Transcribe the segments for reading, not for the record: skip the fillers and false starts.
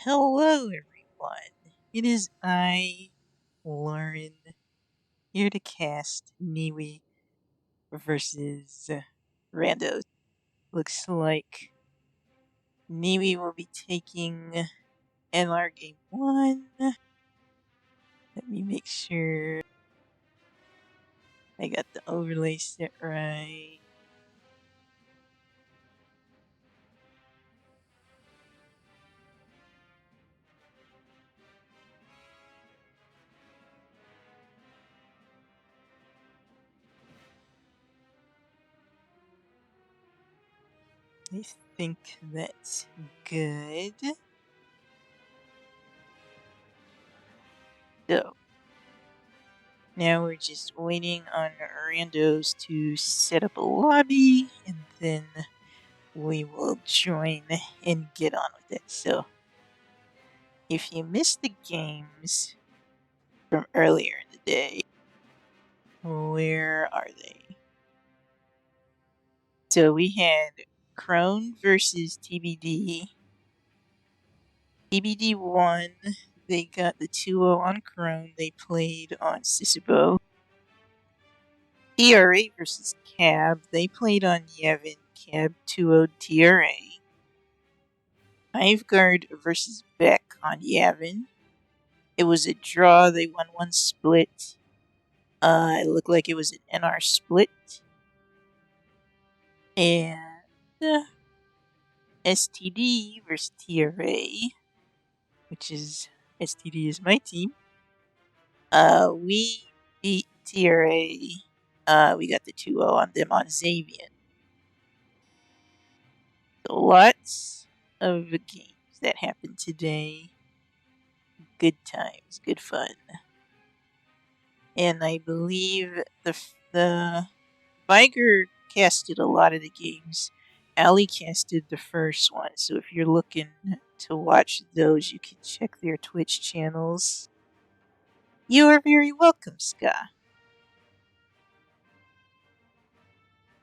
Hello, everyone. It is I, Lauren, here to cast Niwi versus Randos. Looks like Niwi will be taking NR Game 1. Let me make sure I got the overlay set right. I think that's good. So, now we're just waiting on randos to set up a lobby, and then we will join and get on with it. So, if you missed the games from earlier in the day, where are they? So, we had Crone versus TBD. TBD won. They got the 2-0 on Crone. They played on Sisabo. TRA versus Cab. They played on Yevon. Cab 2-0 TRA. Hiveguard versus Beck on Yavin. It was a draw. They won one split. It looked like it was an NR split. And STD versus TRA, which is STD is my team. We beat TRA. We got the 2-0 on them on Xavier. So lots of games that happened today. Good times, good fun. And I believe the Viger casted a lot of the games. Ali casted the first one, so if you're looking to watch those, you can check their Twitch channels. You are very welcome, Ska.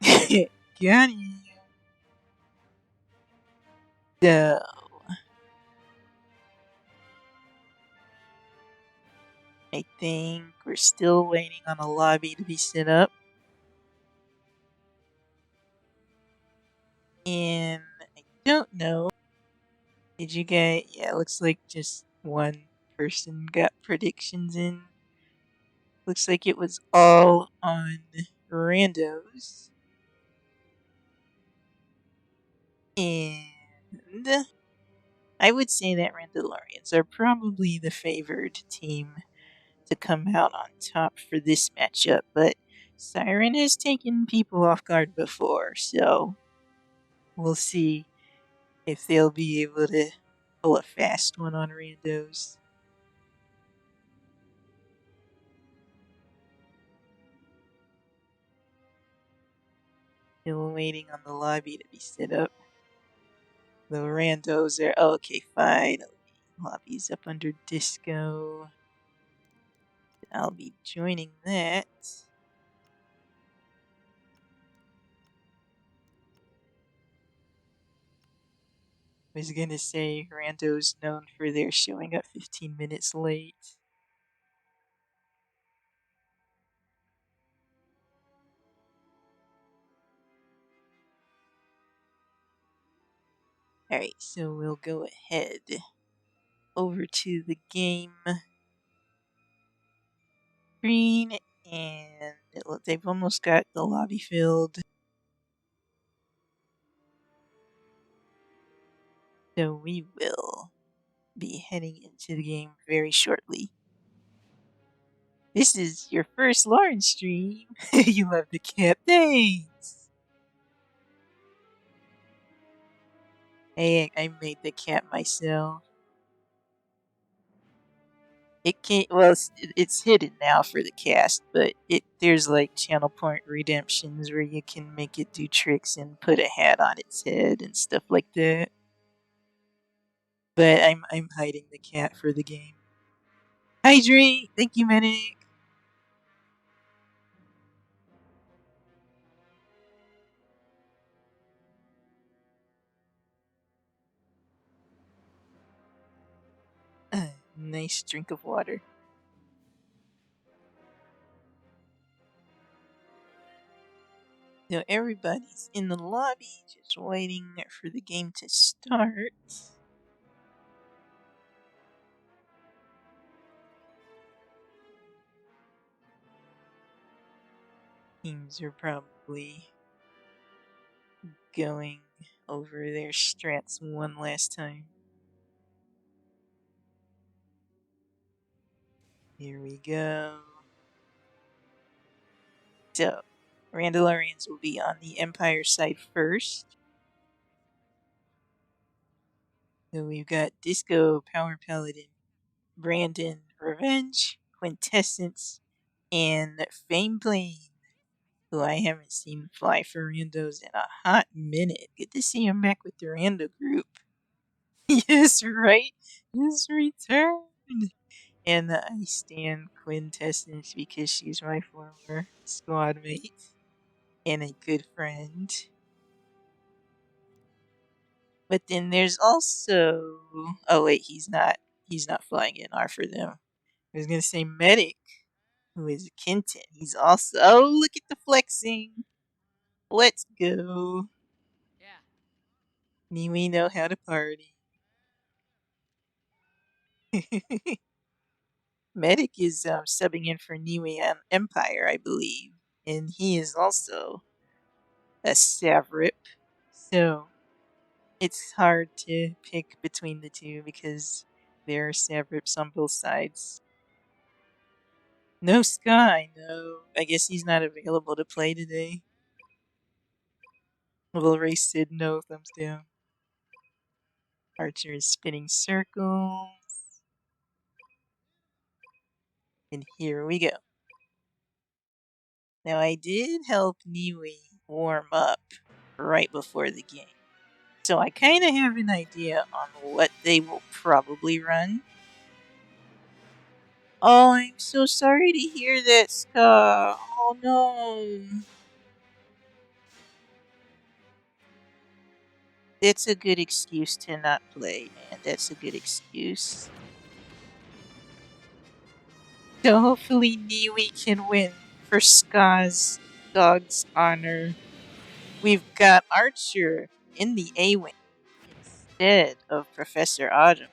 Got you. So, I think we're still waiting on a lobby to be set up. And I don't know. Did you get? Yeah, it looks like just one person got predictions in. Looks like it was all on randos. And I would say that Randalorians are probably the favored team to come out on top for this matchup, but Siren has taken people off guard before, so we'll see if they'll be able to pull a fast one on randos. Still waiting on the lobby to be set up. The randos are okay, fine. Lobby's up under disco. I'll be joining that. I was gonna say randos known for their showing up 15 minutes late. Alright, so we'll go ahead over to the game screen, and they've almost got the lobby filled. So we will be heading into the game very shortly. This is your first Lauren stream. You love the cat. Thanks. Hey, I made the cat myself. It can't. Well, it's hidden now for the cast, but there's like channel point redemptions where you can make it do tricks and put a hat on its head and stuff like that. But I'm hiding the cat for the game. Hydrate. Thank you, medic. Nice drink of water. So everybody's in the lobby, just waiting for the game to start. Teams are probably going over their strats one last time. Here we go. So, Randalorians will be on the Empire side first. So we've got Disco, Power Paladin, Brandon, Revenge, Quintessence, and Fame Plane, who I haven't seen fly for randos in a hot minute. Good to see him back with the rando group. Yes, right. His return. And I stand Quintessence because she's my former squad mate and a good friend. But then there's also, oh wait, he's not flying in R for them. I was gonna say Medic, who is Kenton. He's also, oh, look at the flexing. Let's go. Yeah. We know how to party. Medic is subbing in for Niue on Empire, I believe, and he is also a Savrip. So it's hard to pick between the two because there are Savrips on both sides. No Sky, no. I guess he's not available to play today. Will Ray said no, thumbs down. Archer is spinning circles. And here we go. Now I did help Niue warm up right before the game. So I kind of have an idea on what they will probably run. Oh, I'm so sorry to hear that, Ska. Oh no. That's a good excuse to not play, man. That's a good excuse. So hopefully Niue can win for Ska's dog's honor. We've got Archer in the A-Wing instead of Professor Autumn.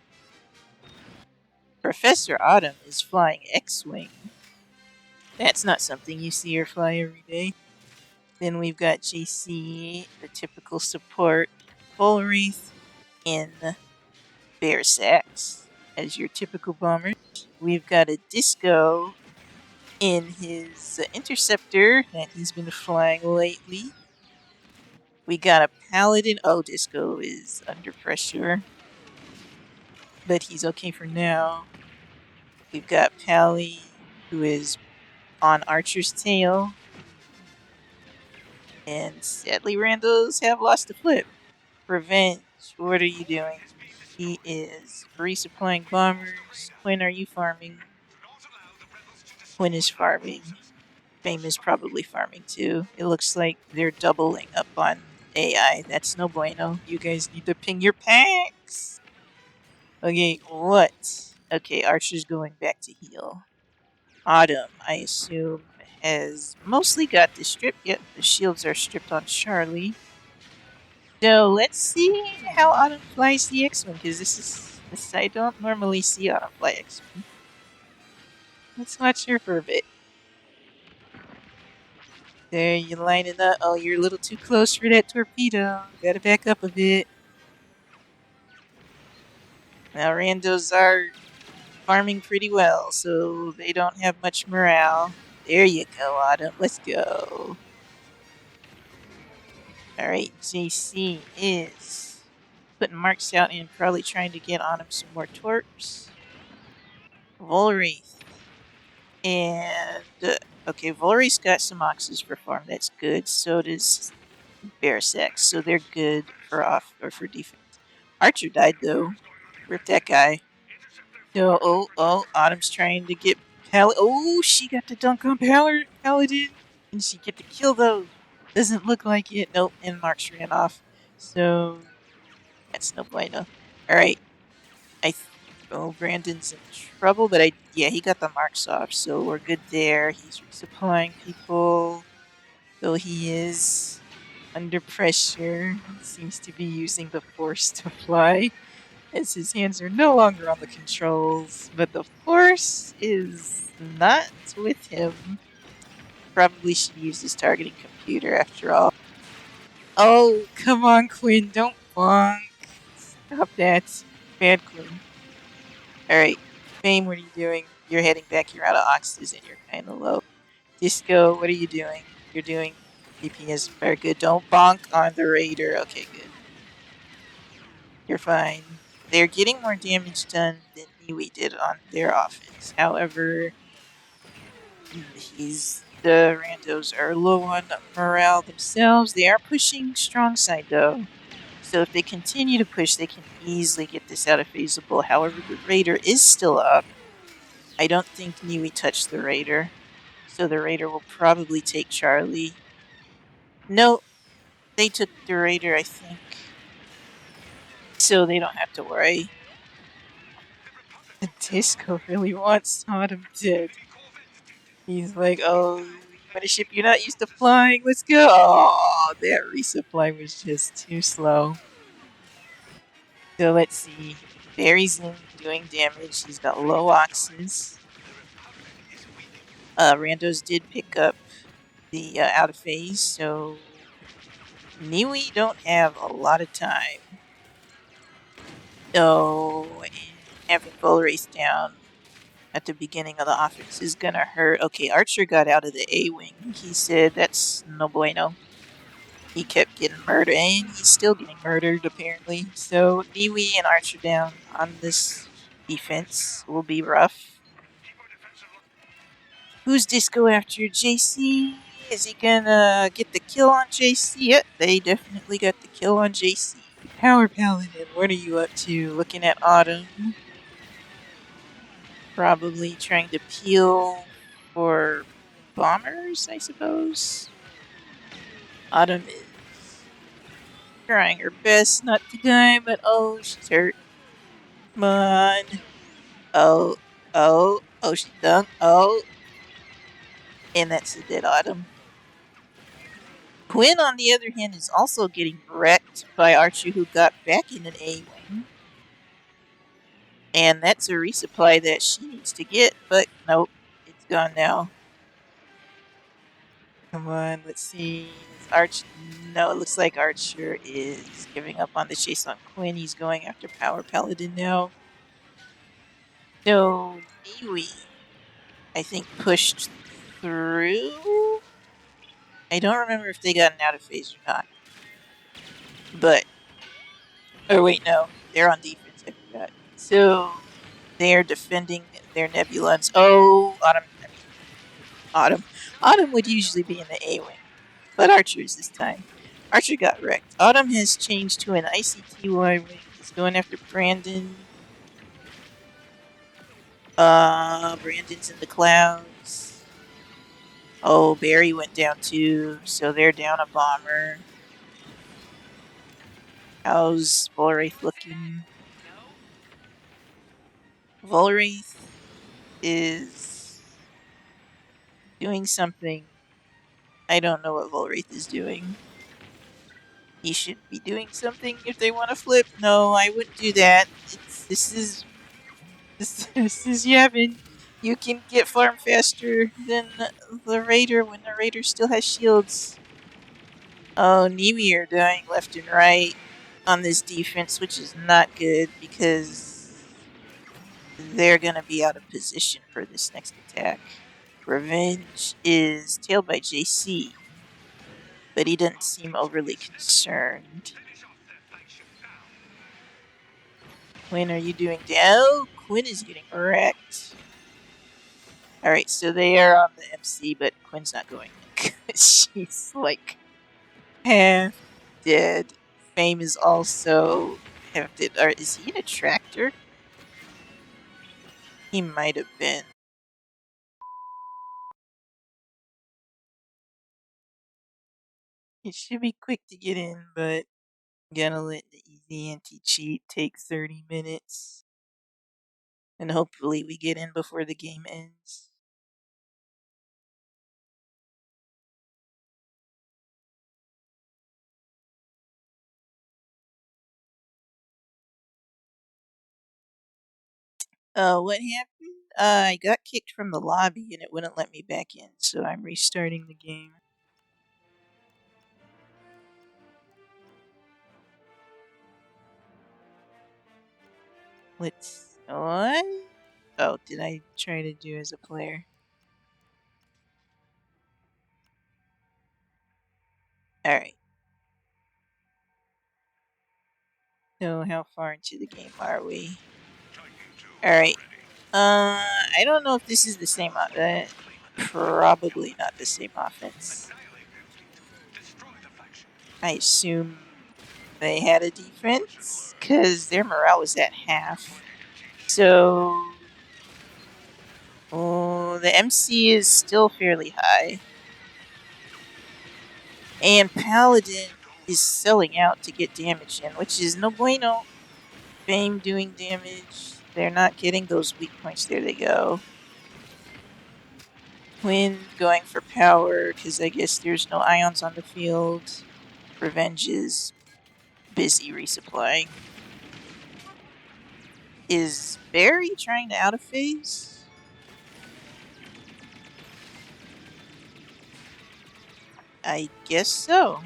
Professor Autumn is flying X-Wing. That's not something you see her fly every day. Then we've got JC, the typical support, Volraith in Bear Sacks as your typical bombers. We've got a Disco in his Interceptor that he's been flying lately. We got a Paladin. Oh, Disco is under pressure, but he's okay for now. We've got Pally, who is on Archer's tail. And sadly, Randos have lost the flip. Revenge, what are you doing? He is resupplying bombers. Quinn, are you farming? Quinn is farming. Fame is probably farming too. It looks like they're doubling up on AI. That's no bueno. You guys need to ping your packs. Okay, what? Okay, Archer's going back to heal. Autumn, I assume, has mostly got the strip. Yep, the shields are stripped on Charlie. So let's see how Autumn flies the X-Wing, because this I don't normally see Autumn fly X-Wing. Let's watch her for a bit. There, you line it up. Oh, you're a little too close for that torpedo. Gotta back up a bit. Now, randos are farming pretty well, so they don't have much morale. There you go, Autumn. Let's go. Alright, JC is putting marks out and probably trying to get on him some more torps. Volraith. And, okay, Volraith's got some oxes for farm. That's good. So does Bearsax. So they're good for off or for defense. Archer died, though. Rip that guy. So, Autumn's trying to get Paladin. Oh, she got the dunk on Paladin. And she get the kill, though. Doesn't look like it. Nope, and Marks ran off. So, that's no bueno. Alright. Oh, Brandon's in trouble, but yeah, he got the marks off, so we're good there. He's resupplying people, though he is under pressure. He seems to be using the force to fly, as his hands are no longer on the controls, but the force is not with him. Probably should use his targeting computer after all. Oh, come on, Quinn, don't bonk. Stop that. Bad Quinn. Alright, Fame, what are you doing? You're heading back, you're out of oxys and you're kinda low. Disco, what are you doing? You're doing DPS very good. Don't bonk on the raider. Okay, good. You're fine. They're getting more damage done than Niwi did on their offense. However, the randos are low on morale themselves. They are pushing strong side though. So if they continue to push, they can easily get this out of feasible. However, the raider is still up. I don't think Niwi touched the raider. So the raider will probably take Charlie. No, they took the raider, I think. So they don't have to worry. The Disco really wants Autumn dead. He's like, oh, you want a ship you're not used to flying? Let's go. Oh, that resupply was just too slow. So let's see. Barry's in doing damage. He's got low oxes. Randos did pick up the out of phase, so Niwi don't have a lot of time. Oh, and having Volrace down at the beginning of the offense is gonna hurt. Okay, Archer got out of the A wing. He said that's no bueno. He kept getting murdered, and he's still getting murdered apparently. So Niwi and Archer down on this defense will be rough. Who's Disco after? JC? Is he gonna get the kill on JC? Yep, they definitely got the kill on JC. Power Paladin, what are you up to? Looking at Autumn. Probably trying to peel for bombers, I suppose. Autumn is trying her best not to die, but oh, she's hurt. Come on. Oh, she's done. Oh, and that's a dead Autumn. Quinn, on the other hand, is also getting wrecked by Archer, who got back in an A wing. And that's a resupply that she needs to get, but nope, it's gone now. Come on, let's see. Is Archer? No, it looks like Archer is giving up on the chase on Quinn. He's going after Power Paladin now. So, Niwi, I think, pushed through. I don't remember if they got an out of phase or not. But, oh wait, no, they're on defense. I forgot. So they're defending their Nebulons. Oh, Autumn. Autumn would usually be in the A wing, but Archer's this time. Archer got wrecked. Autumn has changed to an ICTY wing. He's going after Brandon. Brandon's in the clouds. Oh, Barry went down too, so they're down a bomber. How's Volraith looking? Volraith is doing something. I don't know what Volraith is doing. He should be doing something if they want to flip. No, I wouldn't do that. This is Yavin. You can get farm faster than the Raider when the Raider still has shields. Oh, Nimi are dying left and right on this defense, which is not good because they're gonna be out of position for this next attack. Revenge is tailed by JC, but he doesn't seem overly concerned. Quinn, are you doing down? Quinn is getting wrecked. Alright, so they are on the MC, but Quinn's not going because she's like half dead. Fame is also half dead. Or is he in a tractor? He might have been. It should be quick to get in, but gonna let the easy anti-cheat take 30 minutes. And hopefully we get in before the game ends. What happened? I got kicked from the lobby and it wouldn't let me back in, so I'm restarting the game. What? Oh, did I try to do as a player? Alright. So how far into the game are we? Alright. I don't know if this is the same. Probably not the same offense. I assume they had a defense because their morale was at half. So, the MC is still fairly high. And Paladin is selling out to get damage in, which is no bueno. Fame doing damage. They're not getting those weak points. There they go. Quinn going for power because I guess there's no ions on the field. Revenge is busy resupplying. Is Barry trying to out of phase? I guess so.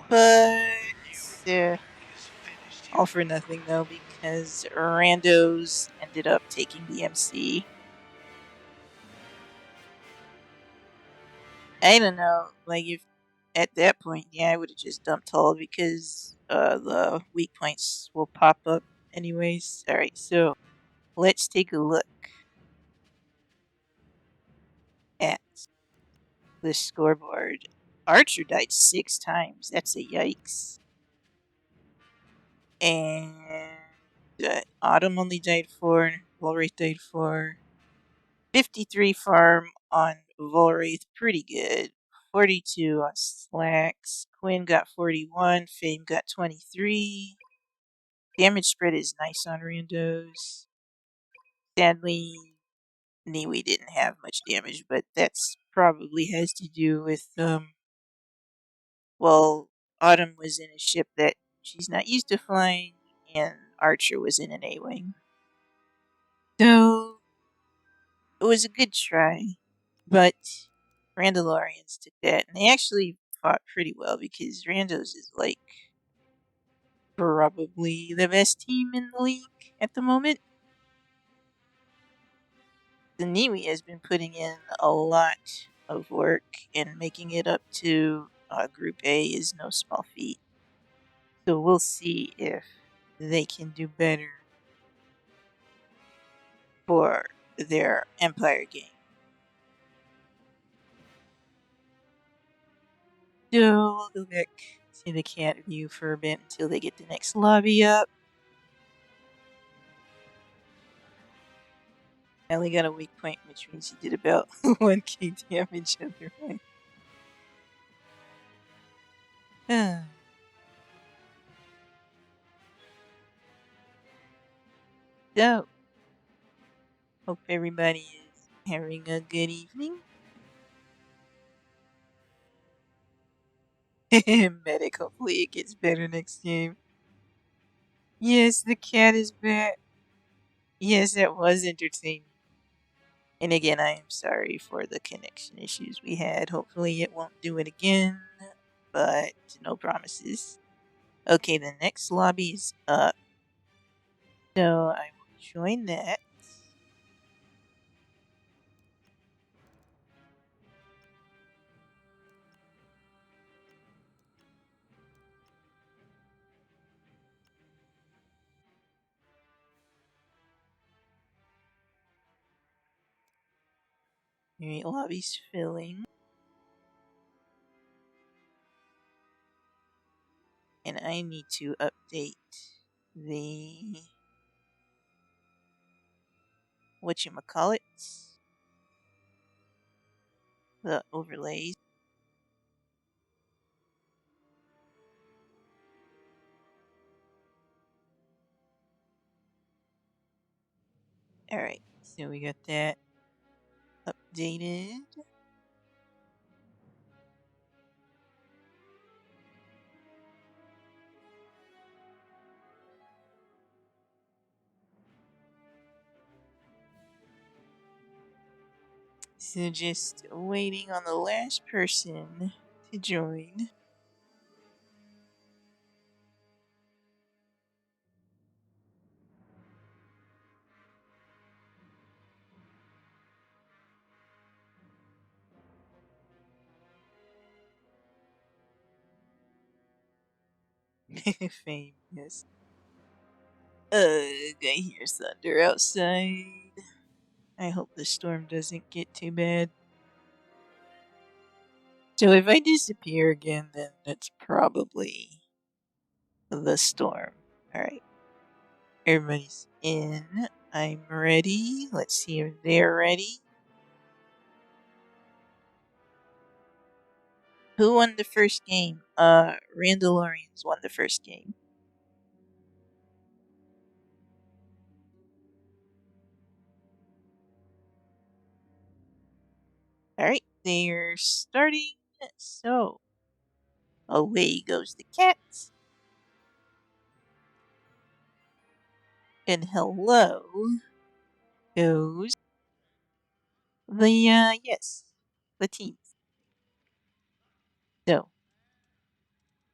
But all for nothing though, because randos ended up taking the MC. I don't know, like if at that point, yeah, I would have just dumped Hull because the weak points will pop up anyways. Alright, so let's take a look at the scoreboard. Archer died 6 times. That's a yikes. And Autumn only died 4. Volwraith died 4. 53 farm on Volwraith, pretty good. 42 on Slacks. Quinn got 41. Fame got 23. Damage spread is nice on randos. Sadly, Niwi didn't have much damage, but that's probably has to do with well, Autumn was in a ship that she's not used to flying, and Archer was in an A-wing. So it was a good try, but Randalorians took that, and they actually fought pretty well because Randos is like probably the best team in the league at the moment. The Niwi has been putting in a lot of work, and making it up to Group A is no small feat. So we'll see if they can do better for their Empire game. So we'll go back to the cat view for a bit until they get the next lobby up. I only got a weak point, which means he did about 1k damage other way. So, hope everybody is having a good evening. Medic, hopefully it gets better next game. Yes, the cat is back. Yes, that was entertaining. And again, I am sorry for the connection issues we had. Hopefully it won't do it again, but no promises. Okay, the next lobby is up. So I will join that. Alright, lobby's filling. And I need to update the whatchamacallit, the overlays. Alright, so we got that updated. So just waiting on the last person to join. Fame, yes. I hear thunder outside. I hope the storm doesn't get too bad. So if I disappear again, then that's probably the storm. Alright. Everybody's in. I'm ready. Let's see if they're ready. Who won the first game? Randalorians won the first game. Alright, they're starting. So, away goes the cat. And hello goes the, yes, the teams. So,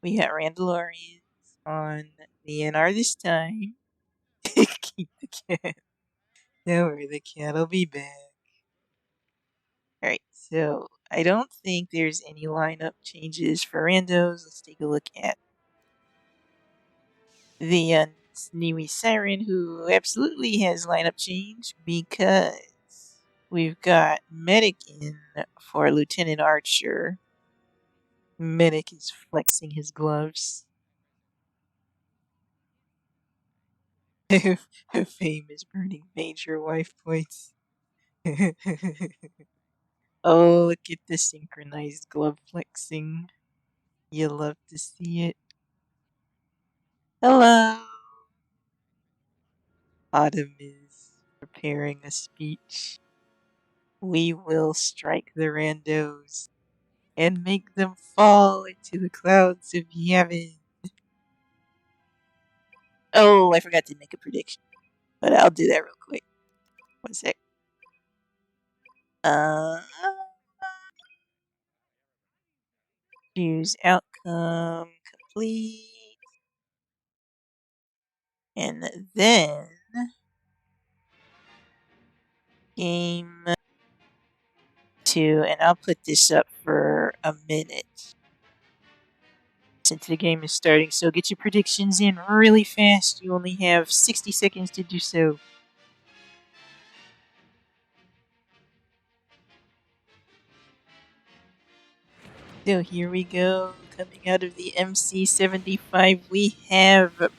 we got Randalorians on the NR this time. Keep the cat. Don't worry, the cat'll be back. Alright, so I don't think there's any lineup changes for randos. Let's take a look at the Sneewy Siren, who absolutely has lineup change because we've got Medic in for Lieutenant Archer. Medic is flexing his gloves. Fame is burning major wife points. Oh, look at the synchronized glove flexing. You love to see it. Hello. Autumn is preparing a speech. We will strike the randos and make them fall into the clouds of heaven. Oh, I forgot to make a prediction, but I'll do that real quick. One sec. Uh, choose outcome complete, and then game 2, and I'll put this up for a minute since the game is starting. So get your predictions in really fast. You only have 60 seconds to do so. So here we go. Coming out of the MC75, we have.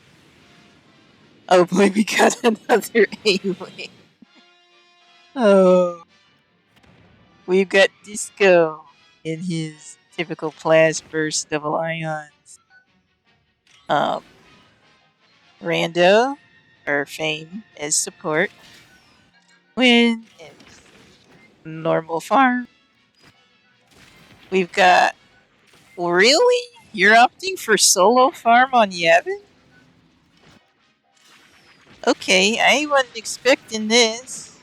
Oh boy, we got another A-Wing. Oh. We've got Disco in his typical Plas burst double ions. Rando, or Fame, as support. Win is normal farm. We've got. Really? You're opting for solo farm on Yavin? Okay, I wasn't expecting this.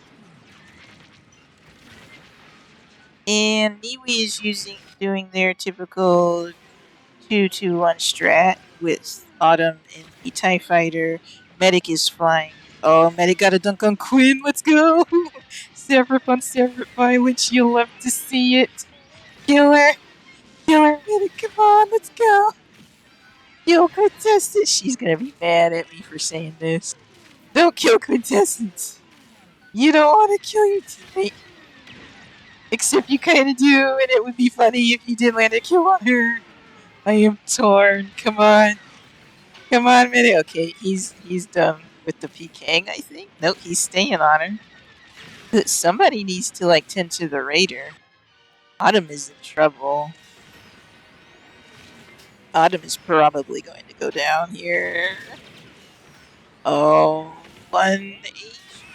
And Niwi is doing their typical 2-2-1 strat with Autumn and the TIE Fighter. Medic is flying. Oh, Medic got a dunk on Quinn. Let's go! Separate on separate violence. You'll love to see it. Killer! Killer Medic, come on, let's go! Kill Quintessence! She's gonna be mad at me for saying this. Don't kill Quintessence! You don't want to kill your teammate. Except you kind of do, and it would be funny if you did land a kill on her. I am torn. Come on. Come on, minute. Okay, he's done with the PKing, I think. Nope, he's staying on her. Somebody needs to, like, tend to the Raider. Autumn is in trouble. Autumn is probably going to go down here. Oh, 1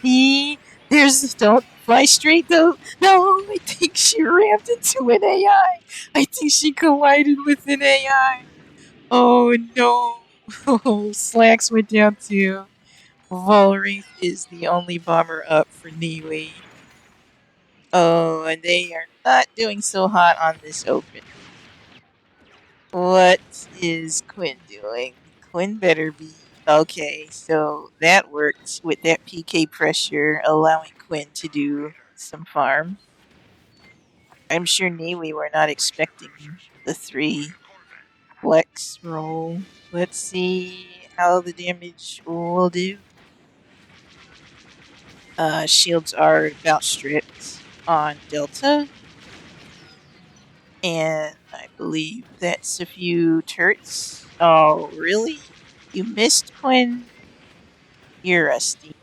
HP. Don't fly straight though. No, I think she rammed into an AI. I think she collided with an AI. Oh no. Slacks went down too. Volreath is the only bomber up for Niwi. Oh, and they are not doing so hot on this open. What is Quinn doing? Quinn better be. Okay, so that worked with that PK pressure, allowing Quinn to do some farm. I'm sure Niwi were not expecting the 3 flex roll. Let's see how the damage will do. Shields are about stripped on Delta. And I believe that's a few turrets. Oh, really? You missed, Quinn? You're rusty.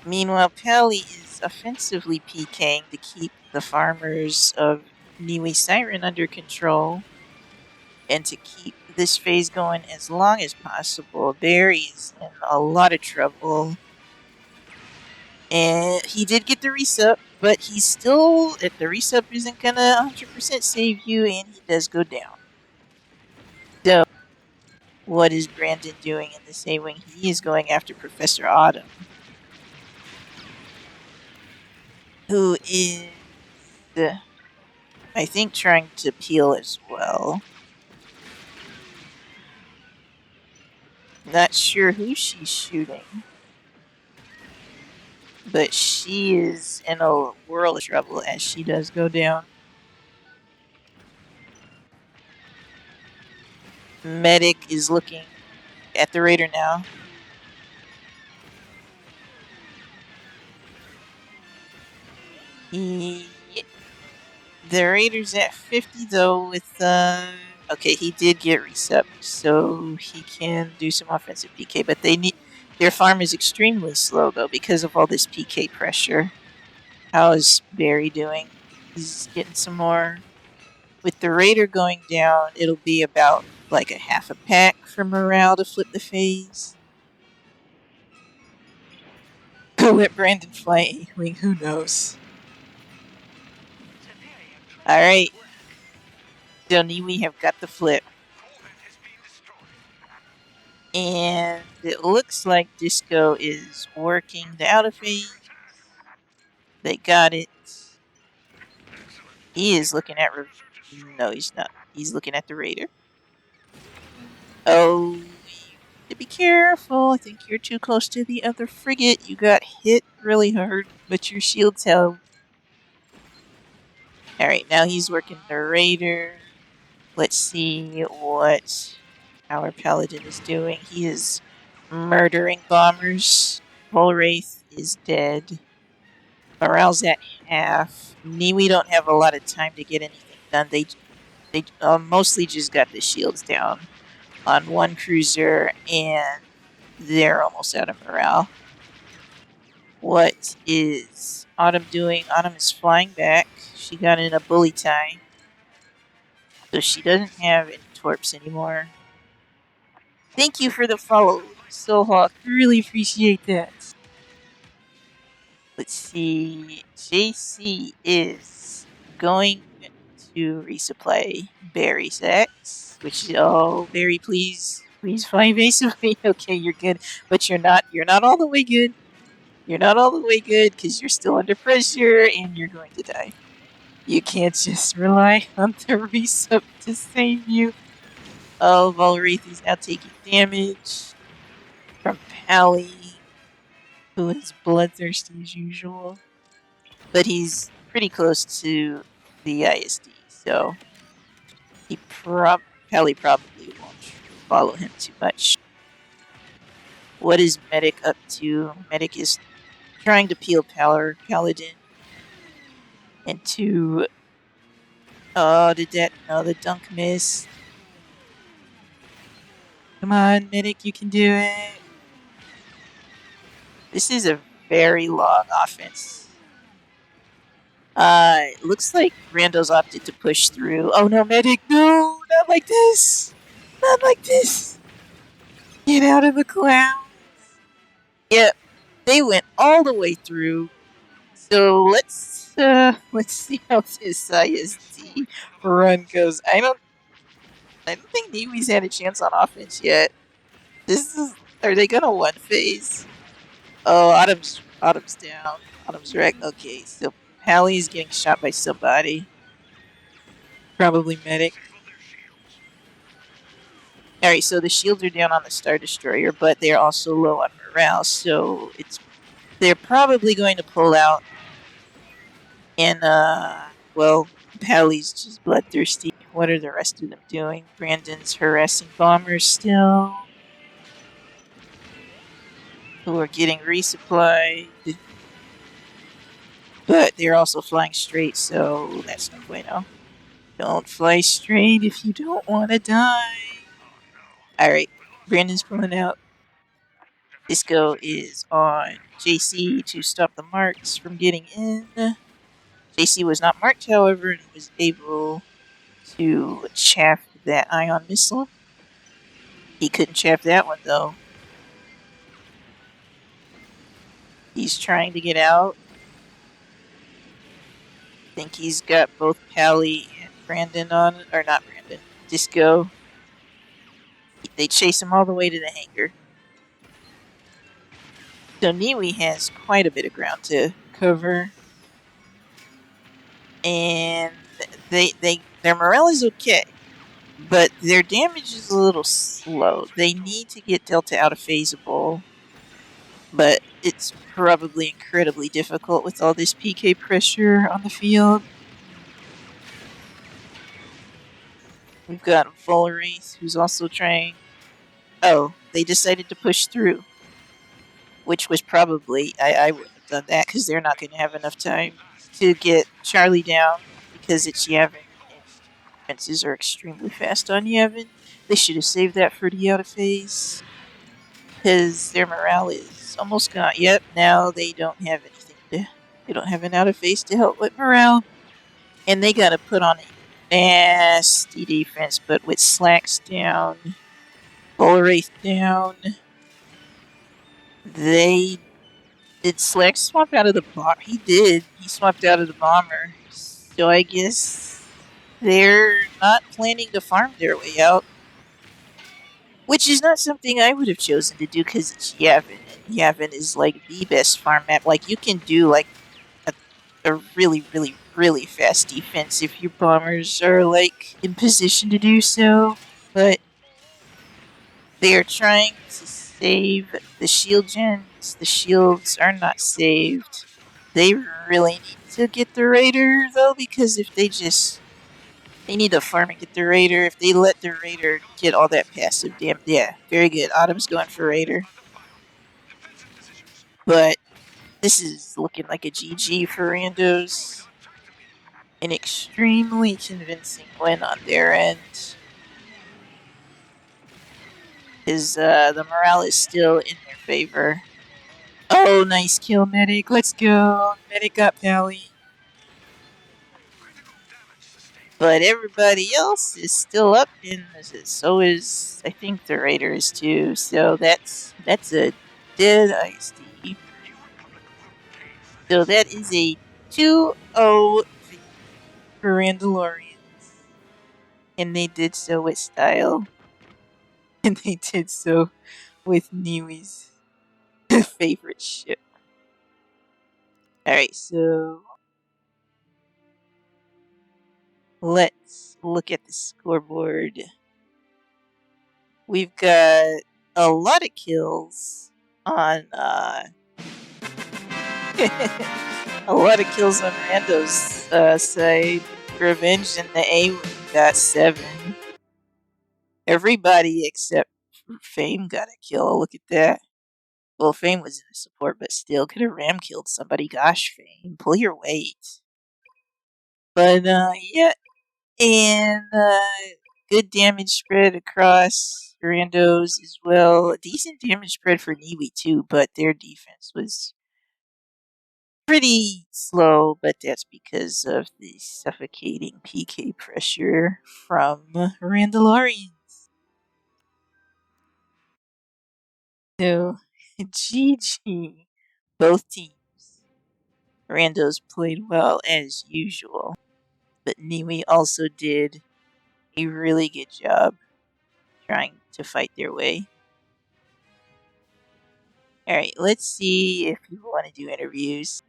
Meanwhile, Pally is offensively PKing to keep the farmers of Niwi Siren under control and to keep this phase going as long as possible. Barry's in a lot of trouble. And he did get the resup, but he's still, if the resup isn't gonna 100% save you, and he does go down. So, what is Brandon doing in this A-Wing? He is going after Professor Autumn, who is, I think, trying to peel as well. Not sure who she's shooting, but she is in a world of trouble as she does go down. Medic is looking at the Raider now. The Raider's at 50 though with okay, he did get resup, so he can do some offensive PK, but their farm is extremely slow though because of all this PK pressure. How is Barry doing? He's getting some more. With the Raider going down, it'll be about like a half a pack for morale to flip the phase. Let Brandon fly A-Wing, who knows? Alright. So we have got the flip. And it looks like Disco is working the outer phase. They got it. He is looking at... No, he's not. He's looking at the Raider. Oh, you need to be careful. I think you're too close to the other frigate. You got hit really hard, but your shields held. Alright, now he's working the Raider. Let's see what our Paladin is doing. He is murdering bombers. Volwraith is dead. Morale's at half. We don't have a lot of time to get anything done. They mostly just got the shields down on one cruiser, and they're almost out of morale. What is Autumn doing? Autumn is flying back. She got in a bully tie, so she doesn't have any torps anymore. Thank you for the follow, Soulhawk. Really appreciate that. Let's see. JC is going to resupply Barry's X, which Barry, please fly evasively. Okay, you're good, but you're not all the way good. You're not all the way good because you're still under pressure and you're going to die. You can't just rely on the resup to save you. Oh, Volwraith is now taking damage from Pally, who is bloodthirsty as usual. But he's pretty close to the ISD, so Pally probably won't follow him too much. What is Medic up to? Medic is trying to peel Paladin into... Oh, the dunk missed. Come on, Medic, you can do it. This is a very long offense. It looks like Rando's opted to push through. Oh no, Medic, no! Not like this! Not like this! Get out of the clouds! Yep, They went all the way through. So let's see how this ISD run goes. I don't think Neely's had a chance on offense yet. Are they gonna one phase? Oh, Autumn's down. Autumn's wrecked. Okay, so Hallie's getting shot by somebody. Probably medic. Alright, so the shields are down on the Star Destroyer, but they're also low on morale, so they're probably going to pull out. And well, Hallie's just bloodthirsty. What are the rest of them doing? Brandon's harassing bombers still, who are getting resupplied. But they're also flying straight, so that's no bueno. Don't fly straight if you don't want to die. Alright, Brandon's pulling out. Disco is on JC to stop the marks from getting in. JC was not marked, however, and was able to chaff that ion missile. He couldn't chaff that one, though. He's trying to get out. I think he's got both Pally and Brandon on, or not Brandon, Disco. They chase him all the way to the hangar. So Niwi has quite a bit of ground to cover. And their morale is okay, but their damage is a little slow. They need to get Delta out of phaseable, but it's probably incredibly difficult with all this PK pressure on the field. We've got Volraith, who's also trying. Oh, they decided to push through, which was probably I wouldn't have done that because they're not going to have enough time to get Charlie down because it's Yavin. Defenses are extremely fast on Yavin. They should have saved that for the out of phase because their morale is almost gone. Yep, now they don't have anything they don't have an out of phase to help with morale, and they got to put on a nasty defense. But with Slacks down, Bullwraith down, did Slacks swap out of the bomber? He did. He swapped out of the bomber. So I guess they're not planning to farm their way out. Which is not something I would have chosen to do because it's Yavin, and Yavin is like the best farm map. Like, you can do like a really, really, really fast defense if your bombers are like in position to do so, but they are trying to save the shield gens. The shields are not saved. They really need to get the Raider though, because if they need to farm and get the Raider. If they let the Raider get all that passive damage. Yeah, very good. Autumn's going for Raider. But this is looking like a GG for Randos. An extremely convincing win on their end. The morale is still in their favor. Oh, nice kill, Medic. Let's go. Medic got Pally. But everybody else is still up, and so is, I think, the Raiders too. So that's a dead ISD. So that is a 2-0 for Randalorians. And they did so with style. And they did so with Niwi's favorite ship. Alright, so let's look at the scoreboard. We've got a lot of kills on a lot of kills on Rando's side. Revenge and the A got 7. Everybody except Fame got a kill. Look at that. Well, Fame was in the support, but still could have ram killed somebody. Gosh, Fame, pull your weight. But yeah, and good damage spread across Randos as well. A decent damage spread for Niwi too, but their defense was pretty slow, but that's because of the suffocating PK pressure from Randalorians. So, GG. Both teams. Randos played well as usual, but Niwi also did a really good job trying to fight their way. Alright, let's see if people want to do interviews.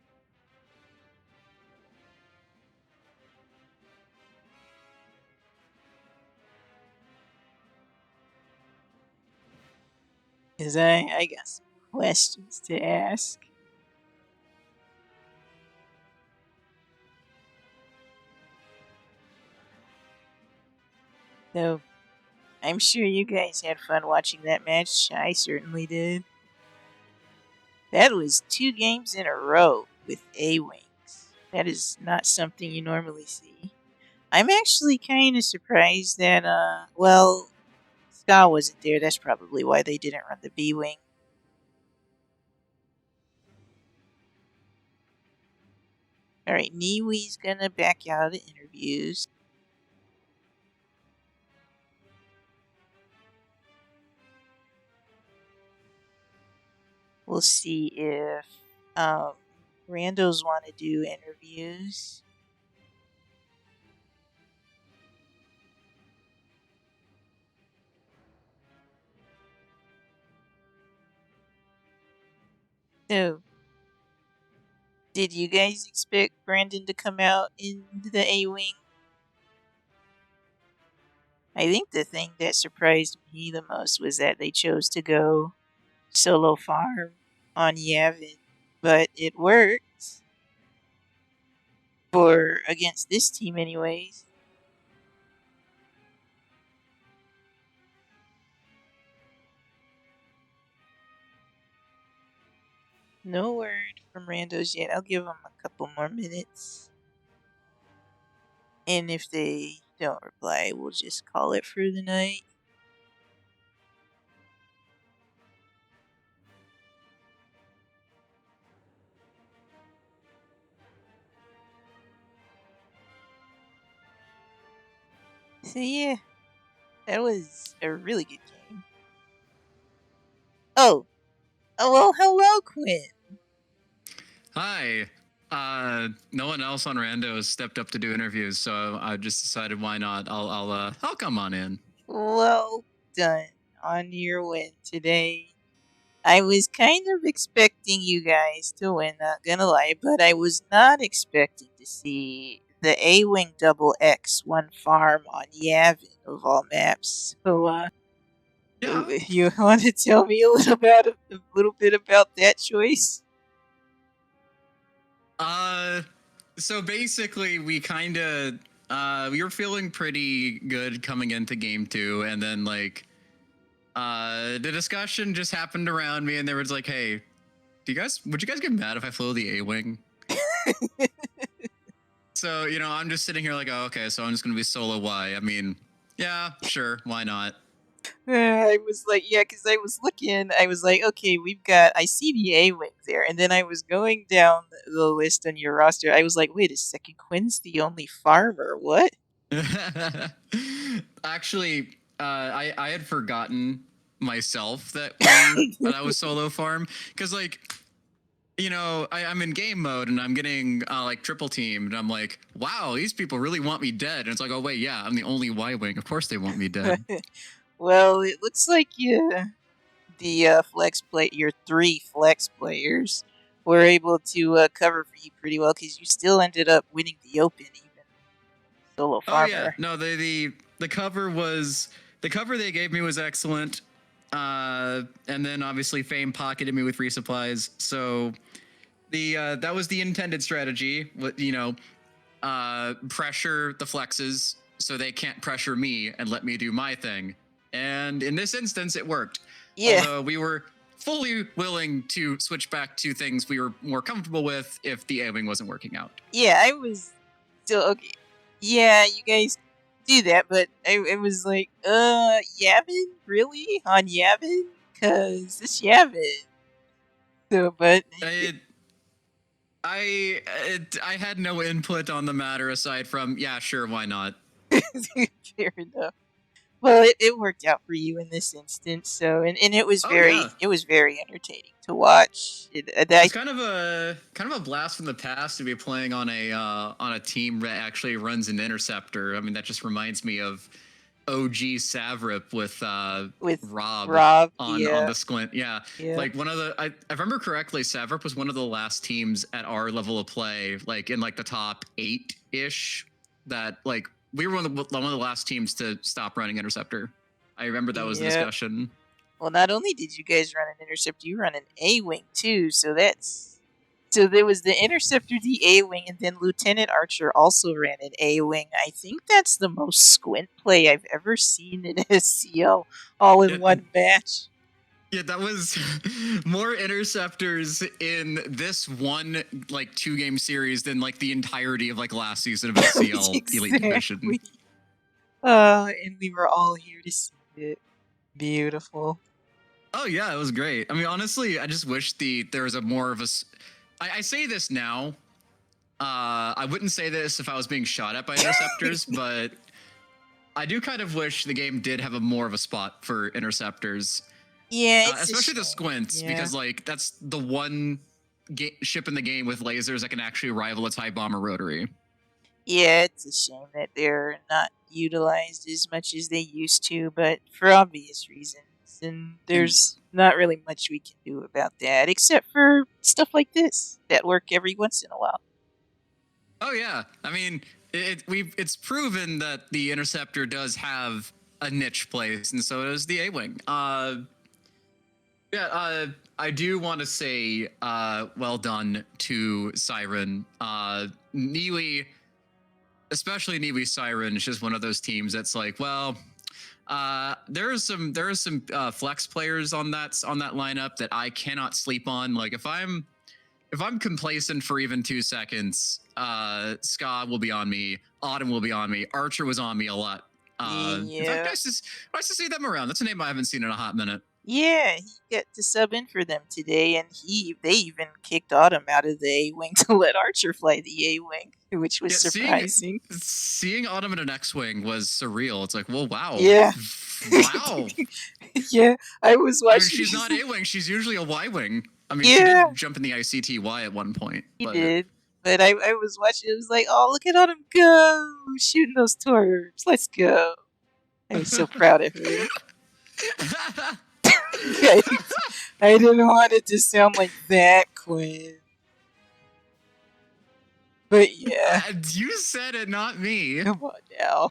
Because I got some questions to ask. So, I'm sure you guys had fun watching that match. I certainly did. That was 2 games in a row with A-Wings. That is not something you normally see. I'm actually kind of surprised that, well, Ska wasn't there. That's probably why they didn't run the B-Wing. Alright, Niwi's gonna back out of interviews. We'll see if randos want to do interviews. So, did you guys expect Brandon to come out in the A-Wing? I think the thing that surprised me the most was that they chose to go solo farm on Yavin, but it worked for against this team anyways. No word from randos yet. I'll give them a couple more minutes. And if they don't reply, we'll just call it for the night. So yeah, that was a really good game. Oh, well, hello, Quinn. Hi. No one else on Rando stepped up to do interviews, so I just decided why not? I'll come on in. Well done on your win today. I was kind of expecting you guys to win, not gonna lie, but I was not expecting to see the A-Wing double X one farm on Yavin of all maps. So, Yeah. you want to tell me a little bit about that choice? So basically, we were feeling pretty good coming into game 2, and then the discussion just happened around me, and there was like, hey, would you guys get mad if I flew the A-Wing? So, I'm just sitting here like, oh, okay, so I'm just going to be solo Y. I mean, yeah, sure, why not? I was like, yeah, because I was looking, I was like, okay, I see the A-Wing there, and then I was going down the list on your roster. I was like, wait a second, Quinn's the only farmer. What? Actually, I had forgotten myself that that was solo farm, because I'm in game mode and I'm getting triple teamed, and I'm like, wow, these people really want me dead. And it's like, oh wait, yeah, I'm the only Y-wing. Of course they want me dead. Well, it looks like your 3 flex players were able to cover for you pretty well because you still ended up winning the open, even solo Oh yeah, farmer. no, the cover they gave me was excellent. And then obviously Fame pocketed me with resupplies. So that was the intended strategy. Pressure the flexes so they can't pressure me and let me do my thing. And in this instance, it worked. Yeah, Although we were fully willing to switch back to things we were more comfortable with if the A-Wing wasn't working out. yeah, I was still okay. Yeah, you guys do that, but I was like, Yavin? Really? On Yavin? Because it's Yavin. So, but I had no input on the matter aside from, yeah, sure, why not? fair enough. Well, it worked out for you in this instance. So, and Oh yeah, it was very entertaining to watch. it's kind of a blast from the past to be playing on a team that actually runs an interceptor. I mean, that just reminds me of OG Savrip with with Rob Rob, on yeah, the Squint. Yeah, yeah, like one of the I remember correctly, Savrip was one of the last teams at our level of play, like in like the top 8-ish. That like we were one of the last teams to stop running interceptor. I remember that was the yeah. discussion. Well, not only did you guys run an interceptor, you run an A wing too. So there was the interceptor, the A wing, and then Lieutenant Archer also ran an A wing. I think that's the most squint play I've ever seen in SCL all in Yeah, one match. yeah, that was more interceptors in this one like 2-game series than like the entirety of like last season of SCL Elite Division. Exactly. And we were all here to see it. Beautiful. Oh yeah, it was great. I mean, honestly, I just wish there was a more of a. I say this now. I wouldn't say this if I was being shot at by interceptors, but I do kind of wish the game did have a more of a spot for interceptors, Yeah, it's a especially the shame. squints, Yeah. because like that's the one ship in the game with lasers that can actually rival a TIE bomber rotary. Yeah, it's a shame that they're not utilized as much as they used to, but for obvious reasons. And And there's not really much we can do about that, except for stuff like this that work every once in a while. oh yeah, I mean, it's proven that the interceptor does have a niche place, and so does the A-wing. Yeah, I do want to say, well done to Siren. Niwi, especially Niwi Siren, is just one of those teams that's like, well, there are some flex players on that lineup that I cannot sleep on. Like if I'm complacent for even 2 seconds, Ska will be on me, Autumn will be on me, Archer was on me a lot. In fact, Yeah. nice to see them around. That's a name I haven't seen in a hot minute. Yeah, he got to sub in for them today, and they even kicked Autumn out of the A wing to let Archer fly the A wing, which was Yeah, surprising. seeing Autumn in an X-wing was surreal. It's like, well, wow, Yeah, wow. yeah. I was I mean, watching. she's not A-wing; she's usually a Y-wing. I mean, she Yeah, did jump in the ICTY at one point, he but did. But I was watching. It was like, oh, look at Autumn go shooting those torps. Let's go. I was so proud of her. I, I didn't want it to sound like that, Quinn. But yeah, you said it, not me. come on now.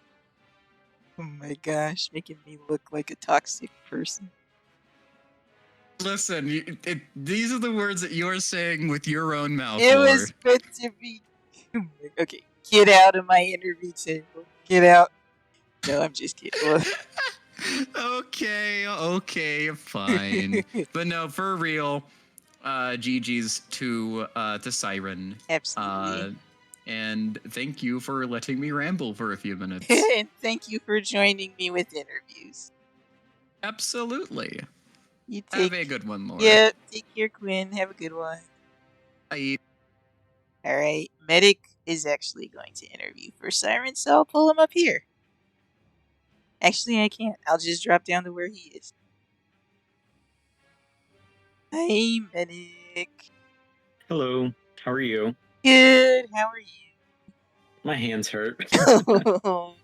Oh my gosh, making me look like a toxic person. Listen, these are the words that you're saying with your own mouth, It was Lord. meant to be. Okay, get out of my interview table. Get out. No, I'm just kidding. Okay, fine. But no, for real, GG's to Siren. Absolutely. And thank you for letting me ramble for a few minutes. And thank you for joining me with interviews. Absolutely. You Have take. a good one, Laura. Yeah, take care, Quinn. Have a good one. Bye. All right. Medic is actually going to interview for Siren, so I'll pull him up here. Actually, I can't. I'll just drop down to where he is. Hi, Medic. Hello, how are you? Good. How are My hands hurt. you?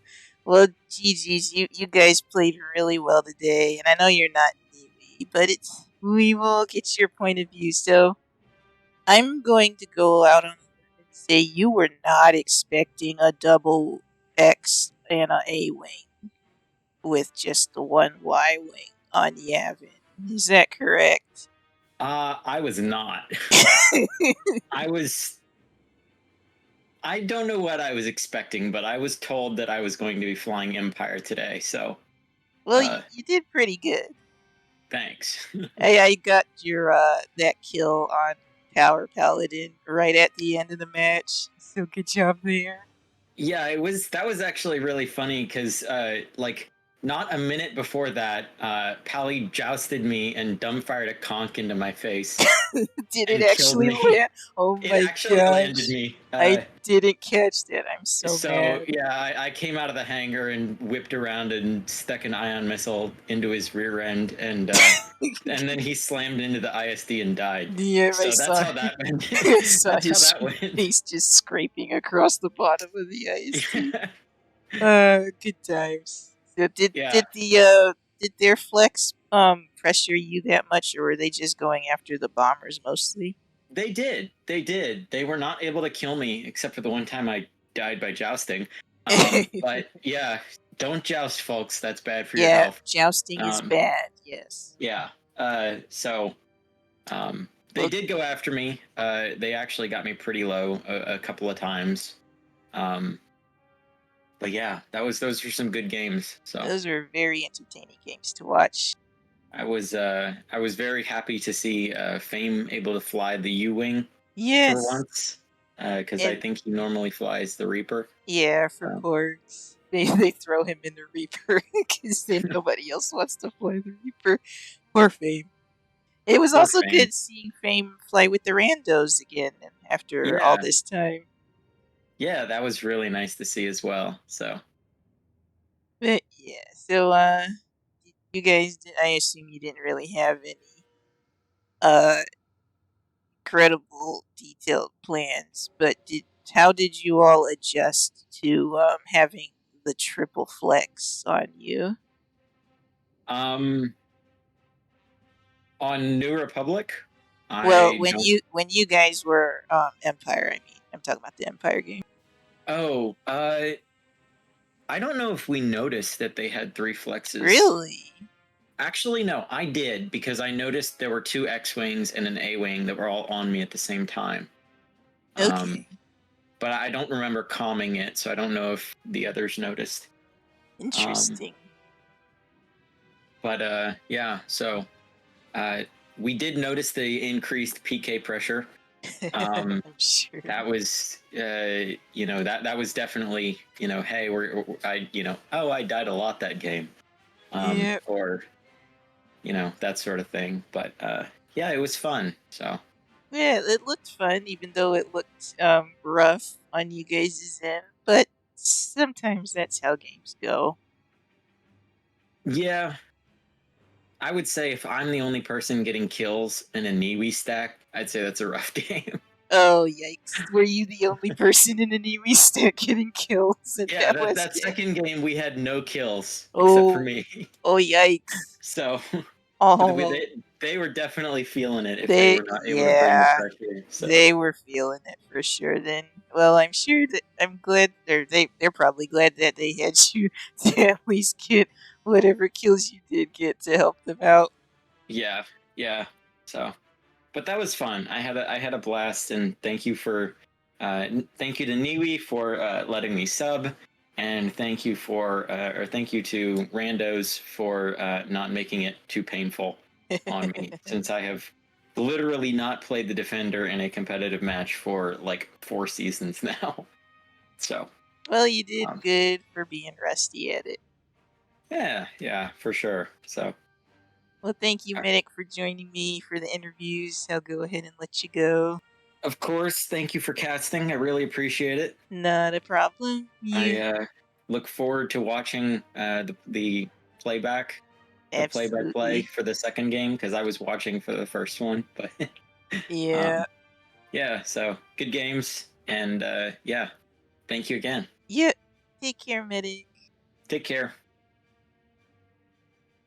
Well, GG's. You guys played really well today, and I know you're not Navy, but we will get your point of view. So I'm going to go out on a limb and say you were not expecting a double X and a A wing with just the one Y wing on Yavin. Is that correct? I was not. I don't know what I was expecting, but I was told that I was going to be flying Empire today, so Well, you did pretty good. thanks. I got your that kill on Power Paladin right at the end of the match. So good job there. Yeah, that was actually really funny because like not a minute before that, Pally jousted me and dumbfired a conch into my face Did it and killed actually me. land? Oh It my actually landed gosh. me. I didn't catch that. I'm so So mad. yeah, I came out of the hangar and whipped around and stuck an ion missile into his rear end, and then he slammed into the ISD and died. Yeah, I So that's saw, how that went. I saw That's how his that went. face just scraping across the bottom of the ISD. Good times. So Yeah, did their flex pressure you that much, or were they just going after the bombers mostly? they did. They did. They were not able to kill me except for the one time I died by jousting. But yeah, don't joust, folks. That's bad for your Yeah, health. jousting is Um, bad. Yes. yeah. So they Well, did go after me. They actually got me pretty low a couple of times. Um, but yeah, those were some good games. So those are very entertaining games to watch. I was very happy to see Fame able to fly the U-wing for Yes, once, because I and think he normally flies the Reaper. yeah, for So, Porgs, they throw him in the Reaper because then nobody else wants to fly the Reaper. Poor Fame. It was poor also Fame. good seeing Fame fly with the randos again after all Yeah, this time. yeah, that was really nice to see as well. So But yeah, so you guys, I assume you didn't really have any uh credible detailed plans, but how did you all adjust to having the triple flex on you? um, on New Republic, Well, I don't. when you guys were Empire, I mean, I'm talking about the Empire game. Oh, I don't know if we noticed that they had three flexes. Really? Actually, no, I did because I noticed there were two X-wings and an A-wing that were all on me at the same time. Um, Okay, but I don't remember calming it, so I don't know if the others noticed. Um, interesting. but yeah, so uh, we did notice the increased PK pressure. Um, I'm sure. that was, that was definitely, hey, oh, I died a lot that game, Yeah, or that sort of thing. But yeah, it was fun. So yeah, it looked fun, even though it looked rough on you guys' end. But sometimes that's how games go. yeah, I would say if I'm the only person getting kills in a Niwi stack, I'd say that's a rough game. Oh yikes! Were you the only person in an Iwi stack getting kills in Yeah, that that last that game? second game we had no kills except for Oh, me. oh yikes! So Oh, they were definitely feeling it if they they were not able to bring the yeah, pressure. So they were feeling it for sure. Then, well, I'm sure that I'm glad they're probably glad that they had you to at least get whatever kills you did get to help them out. yeah, yeah. So but that was fun. I had a blast, and thank you to Niwi for letting me sub, and thank you to Randos for not making it too painful on me, since I have literally not played the Defender in a competitive match for like 4 seasons now. So Well, you did um, good for being rusty at it. yeah, yeah, for sure. So Well, thank you, uh, Medic, for joining me for the interviews. I'll go ahead and let you go. of course, thank you for casting. I really appreciate it. Not a problem. I You look forward to watching the playback, the play-by-play absolutely. for the second game because I was watching for the first one. But Yeah. um, yeah, so good games, and yeah, thank you again. Yep. Take care, Medic. Take care.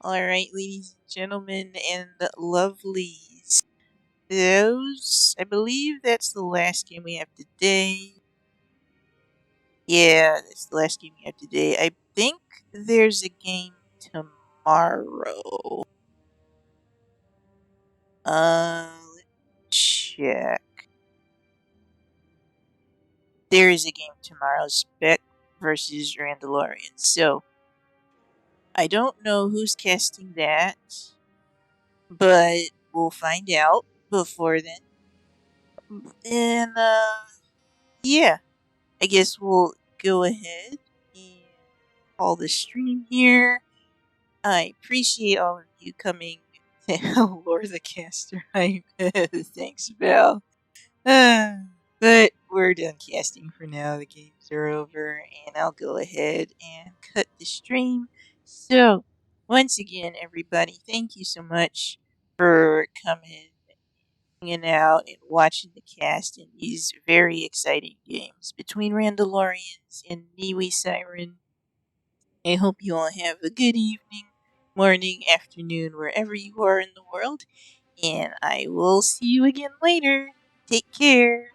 All right, ladies and gentlemen, and lovelies. Those, I believe that's the last game we have today. Yeah, that's the last game we have today. I think there's a game tomorrow. Let's check. There is a game tomorrow, Spec versus Randalorian. So, I don't know who's casting that, but we'll find out before then. And, yeah, I guess we'll go ahead and call the stream here. I appreciate all of you coming to Lore the Caster. Thanks, Val. But we're done casting for now. The games are over, and I'll go ahead and cut the stream. So, once again, everybody, thank you so much for coming, hanging out, and watching the cast in these very exciting games between Randalorians and Niwi Siren. I hope you all have a good evening, morning, afternoon, wherever you are in the world, and I will see you again later. Take care.